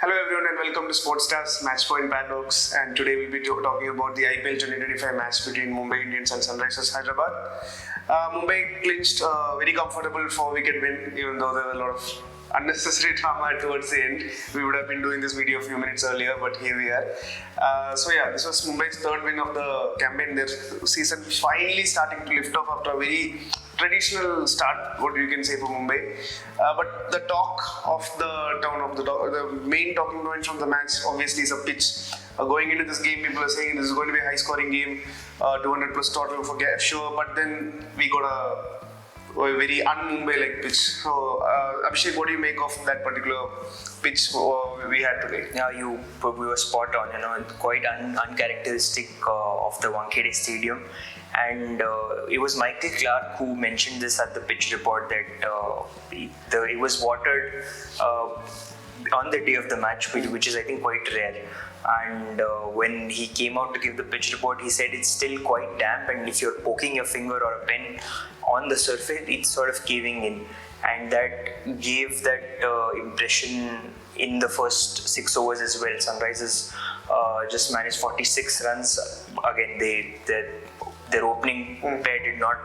Hello everyone and welcome to Sportstar's Match Point Paradox, and today we'll be talking about the IPL 2025 match between Mumbai Indians and Sunrisers Hyderabad. Mumbai clinched a very comfortable 4-wicket win, even though there were a lot of unnecessary drama towards the end. We would have been doing this video a few minutes earlier, but here we are. This was Mumbai's third win of the campaign. Their season finally starting to lift off after a very traditional start, what you can say for Mumbai. But the talk of the town, the main talking point from the match obviously is a pitch. Going into this game, people are saying this is going to be a high scoring game, 200 plus total for sure, but then we got a very un-Mumbai like pitch. So Abhishek, what do you make of that particular pitch we had today? Yeah, we were spot on. Quite uncharacteristic of the Wankhede stadium. And it was Michael Clark who mentioned this at the pitch report that it was watered on the day of the match, which is I think quite rare. And when he came out to give the pitch report, he said it's still quite damp, and if you're poking your finger or a pen on the surface, it's sort of caving in. And that gave that impression in the first 6 overs as well. Sunrisers just managed 46 runs. Again, their opening pair did not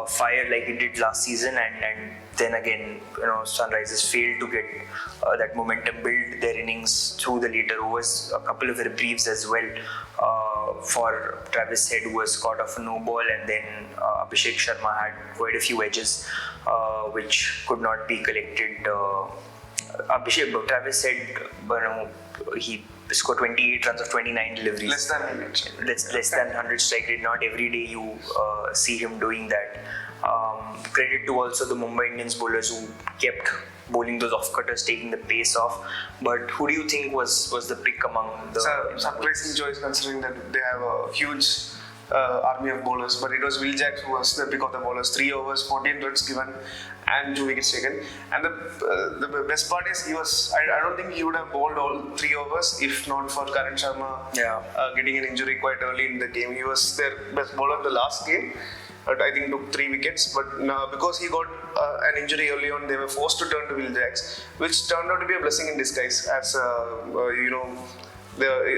fire like it did last season, and then again, Sunrisers failed to get that momentum build their innings through the later overs. A couple of reprieves as well for Travis Head, who was caught off a no ball, and then Abhishek Sharma had quite a few edges which could not be collected. Travis Head, he scored 28 runs of 29 deliveries. Less than 100. Less than 100 strike rate. Not every day you see him doing that. Credit to also the Mumbai Indians bowlers who kept bowling those off-cutters, taking the pace off. But who do you think was the pick among the... It's a surprising choice considering that they have a huge army of bowlers, but it was Will Jacks who was the pick of the bowlers. 3 overs, 14 runs given and 2 wickets taken. And the best part is I don't think he would have bowled all 3 overs if not for Karan Sharma getting an injury quite early in the game. He was their best bowler in the last game, but I think took 3 wickets. But because he got an injury early on, they were forced to turn to Will Jacks, which turned out to be a blessing in disguise, as the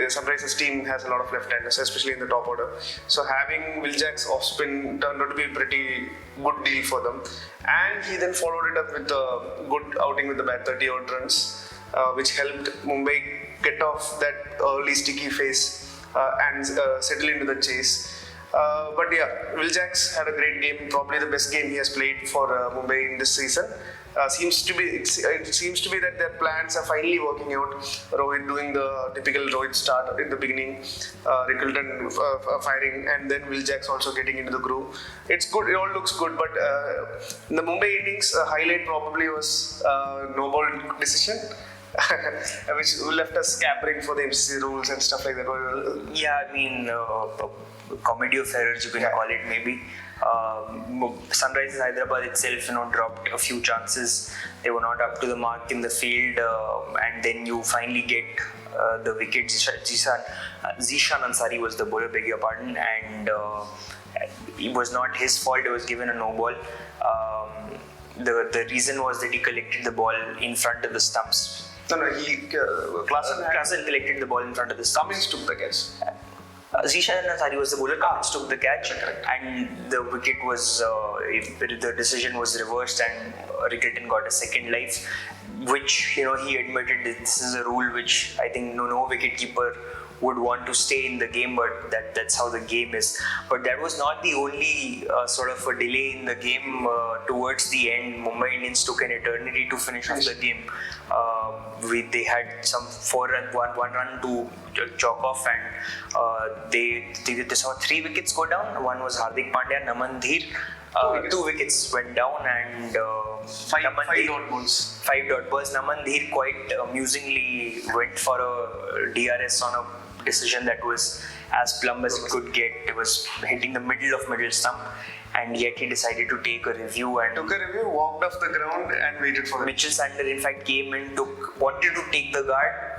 Sunrisers team has a lot of left-handers, especially in the top order. So having Will Jacks off-spin turned out to be a pretty good deal for them. And he then followed it up with a good outing with the bat, 30-odd runs, which helped Mumbai get off that early sticky phase and settle into the chase. Will Jacks had a great game, probably the best game he has played for Mumbai in this season. It seems to be that their plans are finally working out. Rohit doing the typical Rohit start in the beginning, Rickleton firing, and then Will Jacks also getting into the groove. It's good, it all looks good, but in the Mumbai innings, highlight probably was no ball decision. Which left us scampering for the MCC rules and stuff like that. Yeah, I mean, comedy of errors, you can call it maybe. Sunrisers Hyderabad itself, dropped a few chances. They were not up to the mark in the field, and then you finally get the wicket. Zishan Ansari was the bowler, beg your pardon, and it was not his fault. He was given a no ball. The reason was that he collected the ball in front of the stumps. Klassen collected the ball in front of the stumps. Cummins took the catch. Zishan Ansari was the bowler. Cummins took the catch, and the wicket was the decision was reversed, and Rickleton got a second life, which he admitted this is a rule which I think no wicketkeeper would want to stay in the game, but that's how the game is. But that was not the only sort of a delay in the game. Towards the end, Mumbai Indians took an eternity to finish off the game. They had some 1 run to chalk off, and they saw 3 wickets go down. One was Hardik Pandya, Naman Dheer. 2 wickets went down, and 5 dot balls. 5 dot balls. Naman Dheer quite amusingly went for a DRS on a decision that was as plumb as it could get. It was hitting the middle stump, and yet he decided to take a review and walked off the ground and waited for it. Mitchell Sander in fact came in, wanted to take the guard,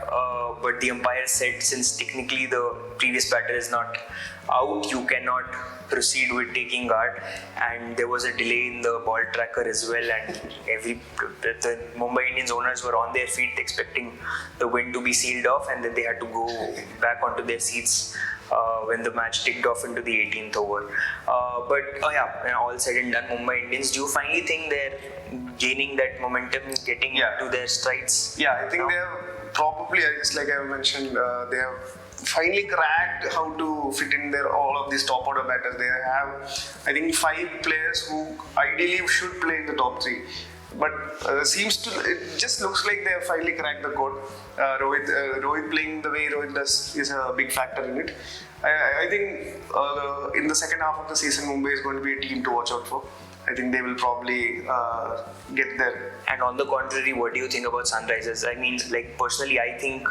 but the umpire said since technically the previous batter is not out, you cannot proceed with taking guard, and there was a delay in the ball tracker as well, and the Mumbai Indians owners were on their feet expecting the wind to be sealed off, and then they had to go back onto their seats when the match ticked off into the 18th over. When all said and done, Mumbai Indians, do you finally think they're gaining that momentum, getting into their strides? Yeah, I think they have probably, just like I mentioned, they have finally cracked how to fit in there all of these top order batters. They have, I think, 5 players who ideally should play in the top 3. But it just looks like they have finally cracked the code. Rohit playing the way Rohit does is a big factor in it. I think in the second half of the season, Mumbai is going to be a team to watch out for. I think they will probably get there. And on the contrary, what do you think about Sunrisers? I mean, like personally, I think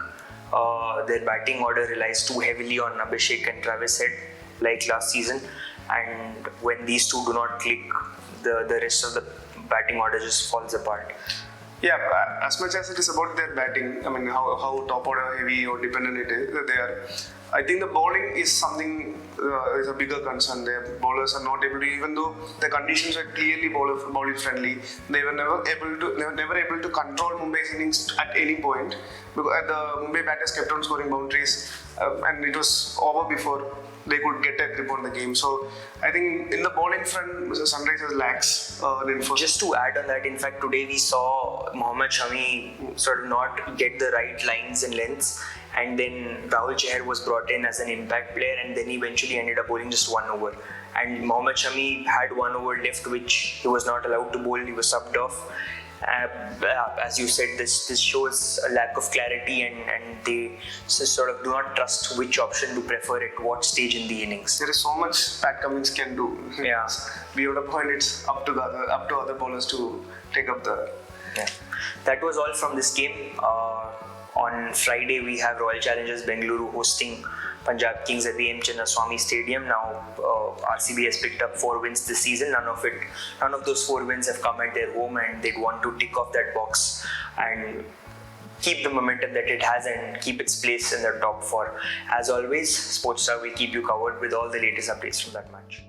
their batting order relies too heavily on Abhishek and Travis Head, like last season. And when these two do not click, the rest of the batting order just falls apart. Yeah, as much as it is about their batting, I mean, how top order heavy or dependent it is, they are. I think the bowling is something is a bigger concern. Their bowlers are not able to, even though the conditions were clearly bowling friendly, they were never able to control Mumbai's innings at any point. Because the Mumbai batters kept on scoring boundaries, and it was over before they could get a grip on the game. So I think in the bowling front, Sunrisers lacks info. Just to add on that, in fact, today we saw Mohammad Shami sort of not get the right lines and lengths, and then Rahul Chahar was brought in as an impact player, and then he eventually ended up bowling just 1 over. And Mohammad Shami had 1 over left, which he was not allowed to bowl. He was subbed off. As you said, this shows a lack of clarity, and they sort of do not trust which option to prefer at what stage in the innings. There is so much Pat Cummins can do. Yeah. Beyond a point, it's up to other bowlers to take up the. Yeah. That was all from this game. On Friday, we have Royal Challengers Bengaluru hosting Punjab Kings at the M. Chinnaswamy Stadium. Now, RCB has picked up 4 wins this season. None of those 4 wins have come at their home, and they'd want to tick off that box and keep the momentum that it has and keep its place in the top 4. As always, Sportstar will keep you covered with all the latest updates from that match.